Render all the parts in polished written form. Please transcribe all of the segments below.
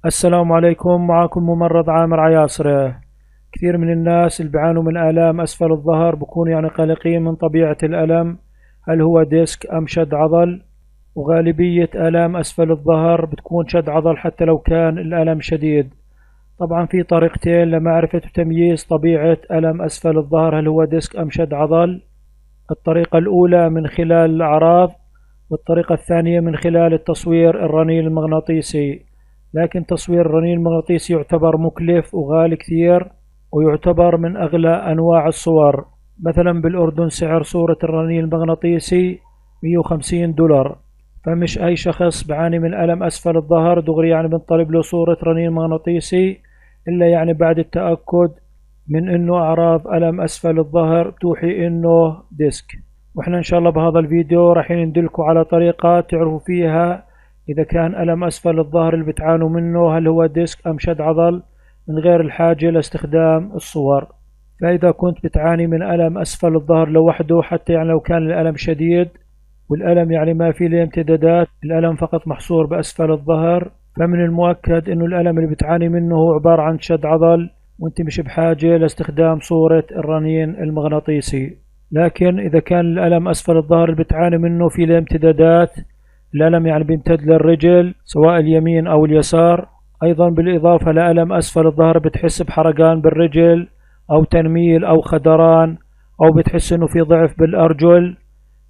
السلام عليكم. معكم ممرض عامر عياصرة. كثير من الناس اللي بيعانوا من آلام أسفل الظهر بكونوا قلقين من طبيعة الألم، هل هو ديسك أم شد عضل؟ وغالبية آلام أسفل الظهر بتكون شد عضل حتى لو كان الألم شديد. طبعا في طريقتين لمعرفة وتمييز طبيعة ألم أسفل الظهر، هل هو ديسك أم شد عضل. الطريقة الأولى من خلال الأعراض، والطريقة الثانية من خلال التصوير الرنين المغناطيسي. لكن تصوير الرنين المغناطيسي يعتبر مكلف وغالي كثير، ويعتبر من أغلى أنواع الصور. مثلا بالأردن سعر صورة الرنين المغناطيسي $150، فمش أي شخص بعاني من ألم أسفل الظهر دغري بنطلب له صورة رنين مغناطيسي إلا بعد التأكد من إنه أعراض ألم أسفل الظهر توحي إنه ديسك. وإحنا إن شاء الله بهذا الفيديو راح ندلكم على طريقة تعرفوا فيها إذا كان ألم أسفل الظهر اللي بتعانوا منه هل هو ديسك أم شد عضل، من غير الحاجة لاستخدام الصور. فإذا كنت بتعاني من ألم أسفل الظهر لوحده، حتى لو كان الألم شديد والألم ما فيه له امتدادات، الألم فقط محصور بأسفل الظهر، فمن المؤكد إنه الألم اللي بتعاني منه هو عبارة عن شد عضل، وانت مش بحاجة لاستخدام صورة الرنين المغناطيسي. لكن إذا كان الألم أسفل الظهر اللي بتعاني منه في له امتدادات، الألم بيمتد للرجل سواء اليمين أو اليسار، أيضا بالإضافة لألم أسفل الظهر بتحس بحرقان بالرجل أو تنميل أو خدران، أو بتحس إنه في ضعف بالأرجل،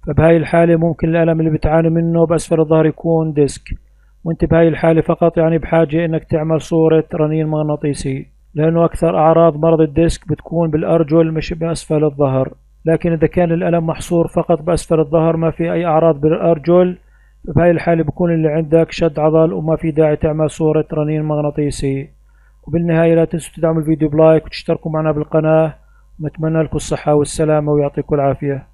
فبهاي الحالة ممكن الألم اللي بتعاني منه بأسفل الظهر يكون ديسك. وانت بهاي الحالة فقط بحاجة إنك تعمل صورة رنين مغناطيسي، لأنه أكثر أعراض مرض الديسك بتكون بالأرجل مش بأسفل الظهر. لكن إذا كان الألم محصور فقط بأسفل الظهر ما في أي أعراض بالأرجل، فبهاي الحالة بكون اللي عندك شد عضل وما في داعي تعمل صورة رنين مغناطيسي. وبالنهاية لا تنسوا تدعموا الفيديو بلايك وتشتركوا معنا بالقناة، ونتمنى لكم الصحة والسلامة ويعطيكم العافية.